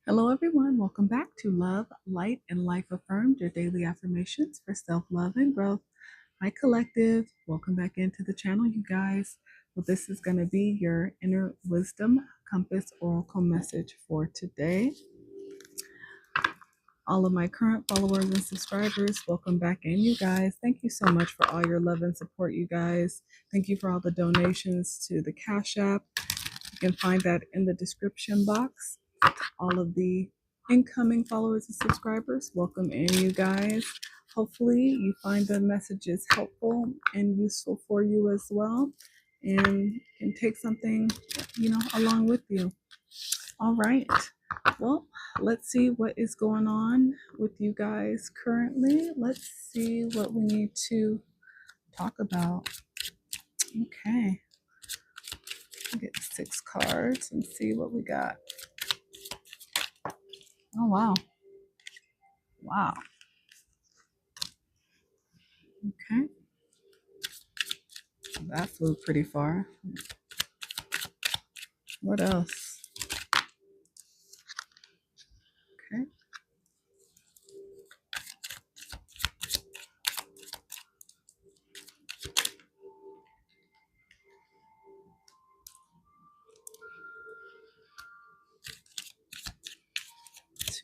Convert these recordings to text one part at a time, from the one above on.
Hello, everyone. Welcome back to Love, Light, and Life Affirmed, your daily affirmations for self love and growth. Hi, collective. Welcome back into the channel, you guys. Well, this is going to be your inner wisdom compass oracle message for today. All of my current followers and subscribers, welcome back in, you guys. Thank you so much for all your love and support, you guys. Thank you for all the donations to the Cash App. You can find that in the description box. All of the incoming followers and subscribers, welcome in, you guys. Hopefully you find the messages helpful and useful for you as well, and can take something along with you. All right, well, let's see what is going on with you guys currently. Let's see what we need to talk about. Okay, I'll get 6 cards and see what we got. Oh, wow. Okay, that flew pretty far. What else? Okay.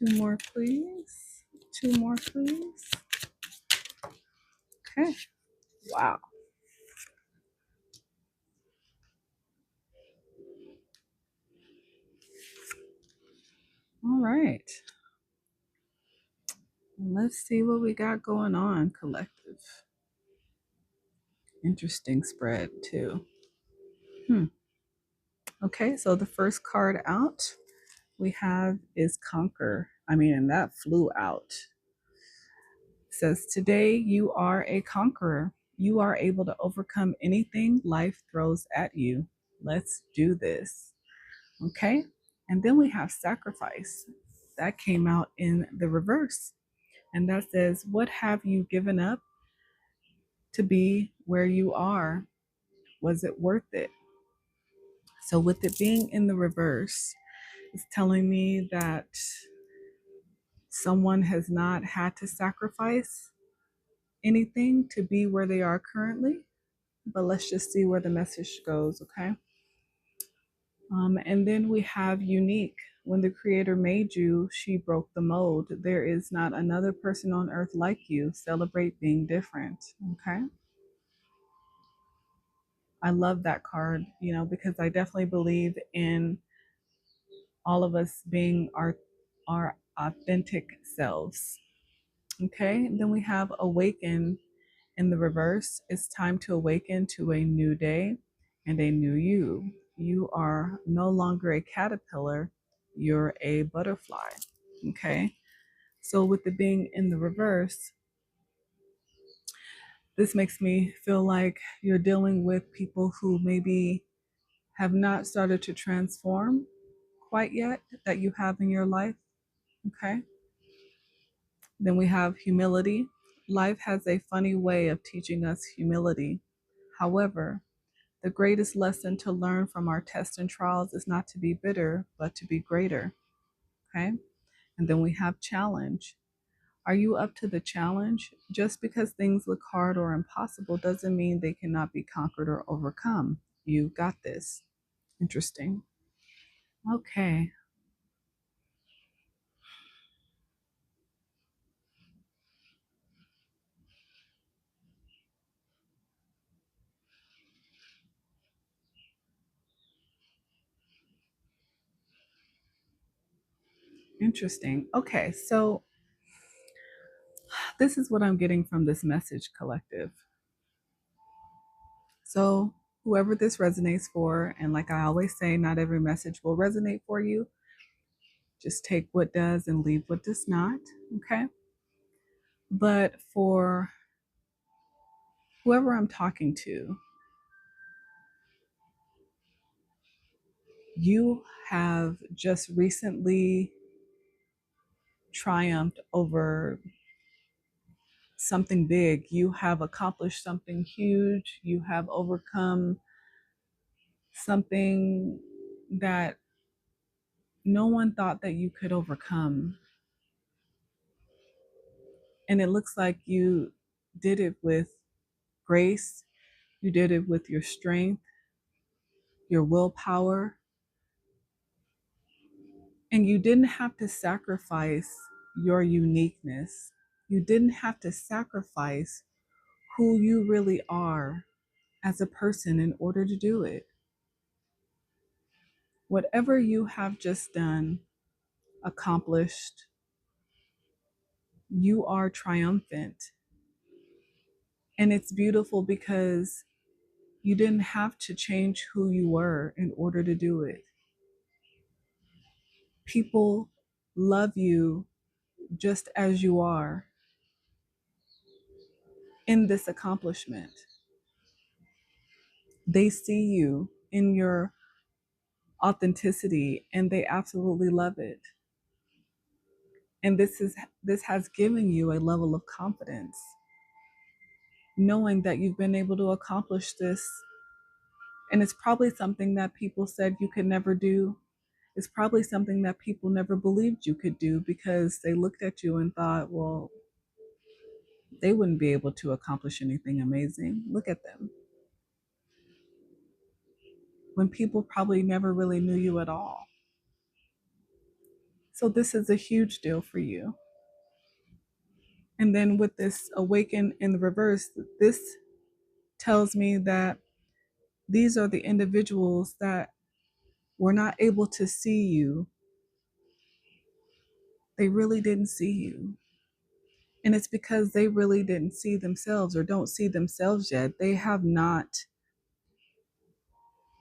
2 more, please. 2 more, please. Okay. Wow. All right. Let's see what we got going on, collective. Interesting spread, too. Okay, so the first card out we have is Conquer. And that flew out. It says, today you are a conqueror. You are able to overcome anything life throws at you. Let's do this. Okay, and then we have Sacrifice. That came out in the reverse. And that says, what have you given up to be where you are? Was it worth it? So, with it being in the reverse, it's telling me that someone has not had to sacrifice anything to be where they are currently. But let's just see where the message goes, okay? And then we have Unique. When the Creator made you, she broke the mold. There is not another person on earth like you. Celebrate being different, okay? I love that card, because I definitely believe in all of us being our authentic selves. Okay, and then we have Awaken in the reverse. It's time to awaken to a new day and a new you. You are no longer a caterpillar, you're a butterfly. Okay, so with it being in the reverse, this makes me feel like you're dealing with people who maybe have not started to transform quite yet, that you have in your life. Okay. Then we have humility. Life has a funny way of teaching us humility. However, the greatest lesson to learn from our tests and trials is not to be bitter, but to be greater. Okay. And then we have challenge. Are you up to the challenge? Just because things look hard or impossible doesn't mean they cannot be conquered or overcome. You got this. Interesting. Okay. Interesting. Okay. So this is what I'm getting from this message, collective. So, whoever this resonates for, and like I always say, not every message will resonate for you. Just take what does and leave what does not. Okay. But for whoever I'm talking to, you have just recently triumphed over something big. You have accomplished something huge. You have overcome something that no one thought that you could overcome. And it looks like you did it with grace, you did it with your strength, your willpower, and you didn't have to sacrifice your uniqueness. You didn't have to sacrifice who you really are as a person in order to do it. Whatever you have just done, accomplished, you are triumphant. And it's beautiful because you didn't have to change who you were in order to do it. People love you just as you are in this accomplishment. They see you in your authenticity and they absolutely love it. And this has given you a level of confidence, knowing that you've been able to accomplish this. And it's probably something that people said you could never do. It's probably something that people never believed you could do because they looked at you and thought, well, they wouldn't be able to accomplish anything amazing. Look at them. When people probably never really knew you at all. So this is a huge deal for you. And then with this awaken in the reverse, this tells me that these are the individuals that were not able to see you. They really didn't see you. And it's because they really didn't see themselves or don't see themselves yet. They have not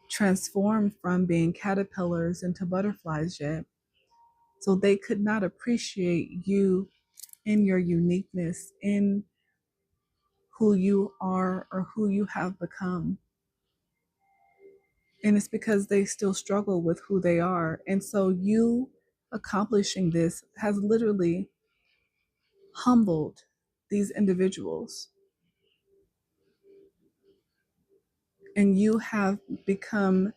transformed from being caterpillars into butterflies yet. So they could not appreciate you in your uniqueness, in who you are or who you have become. And it's because they still struggle with who they are. And so you accomplishing this has literally humbled these individuals. And you have become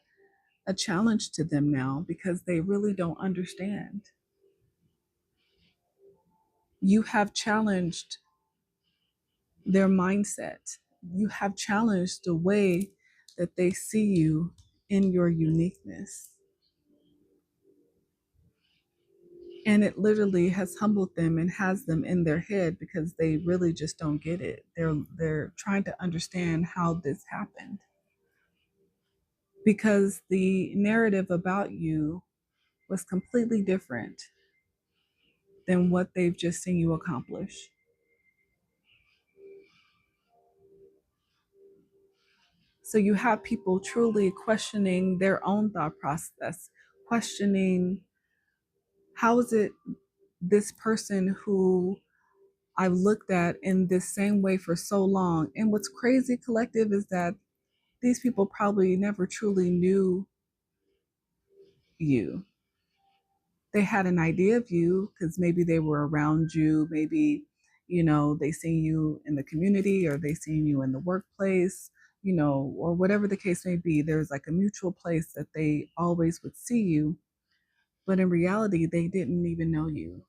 a challenge to them now because they really don't understand. You have challenged their mindset. You have challenged the way that they see you in your uniqueness. And it literally has humbled them and has them in their head because they really just don't get it. They're trying to understand how this happened. Because the narrative about you was completely different than what they've just seen you accomplish. So you have people truly questioning their own thought process, questioning how is it this person who I've looked at in this same way for so long. And what's crazy, collective, is that these people probably never truly knew you. They had an idea of you because maybe they were around you, maybe, they seen you in the community or they seen you in the workplace, or whatever the case may be. There's like a mutual place that they always would see you. But in reality, they didn't even know you.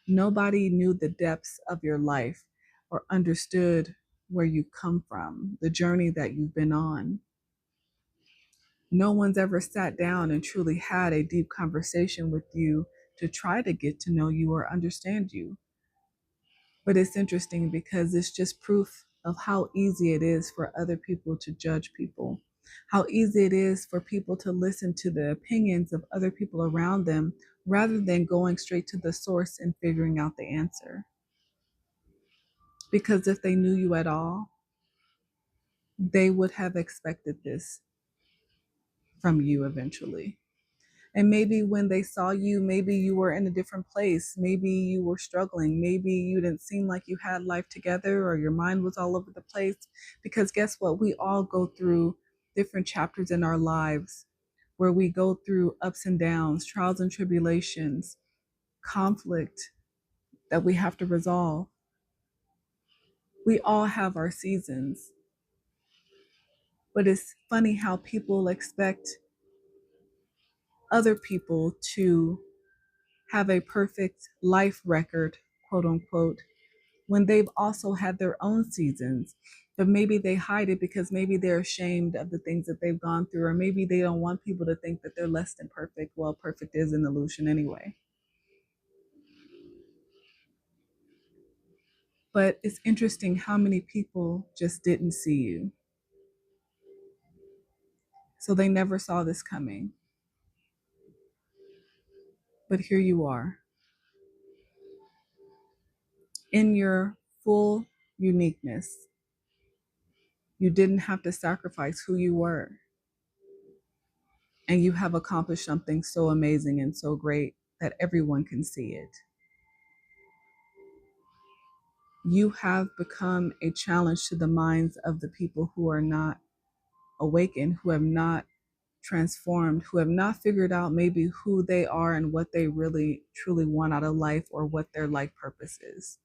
Nobody knew the depths of your life or understood where you come from, the journey that you've been on. No one's ever sat down and truly had a deep conversation with you to try to get to know you or understand you. But it's interesting because it's just proof of how easy it is for other people to judge people, how easy it is for people to listen to the opinions of other people around them rather than going straight to the source and figuring out the answer. Because if they knew you at all, they would have expected this from you eventually. And maybe when they saw you, maybe you were in a different place. Maybe you were struggling. Maybe you didn't seem like you had life together or your mind was all over the place. Because guess what? We all go through different chapters in our lives where we go through ups and downs, trials and tribulations, conflict that we have to resolve. We all have our seasons. But it's funny how people expect other people to have a perfect life record, quote unquote, when they've also had their own seasons. But maybe they hide it because maybe they're ashamed of the things that they've gone through, or maybe they don't want people to think that they're less than perfect. Well, perfect is an illusion anyway. But it's interesting how many people just didn't see you. So they never saw this coming. But here you are in your full uniqueness. You didn't have to sacrifice who you were. And you have accomplished something so amazing and so great that everyone can see it. You have become a challenge to the minds of the people who are not awakened, who have not transformed, who have not figured out maybe who they are and what they really truly want out of life or what their life purpose is.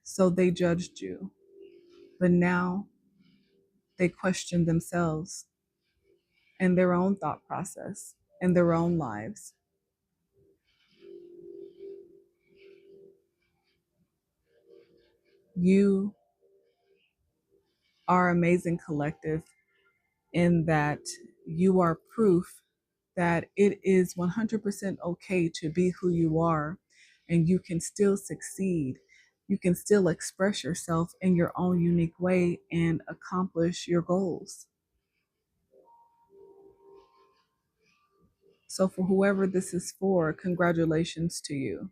So they judged you, but now they question themselves and their own thought process and their own lives. You are amazing collective in that you are proof that it is 100% okay to be who you are and you can still succeed. You can still express yourself in your own unique way and accomplish your goals. So, for whoever this is for, congratulations to you.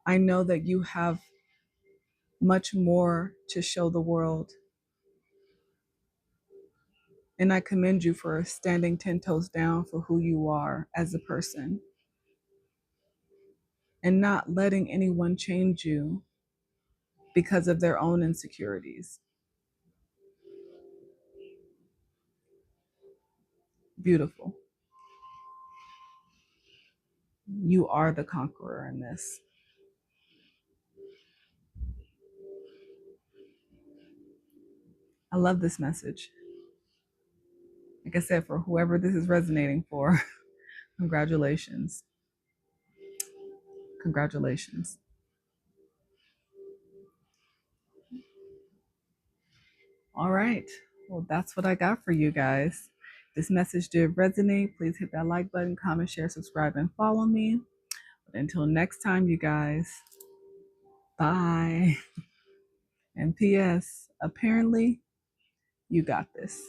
I know that you have much more to show the world. And I commend you for standing 10 toes down for who you are as a person and not letting anyone change you because of their own insecurities. Beautiful. You are the conqueror in this. I love this message. Like I said, for whoever this is resonating for, congratulations. Congratulations. All right. Well, that's what I got for you guys. This message did resonate. Please hit that like button, comment, share, subscribe, and follow me. But until next time, you guys, bye. And P.S. Apparently, you got this.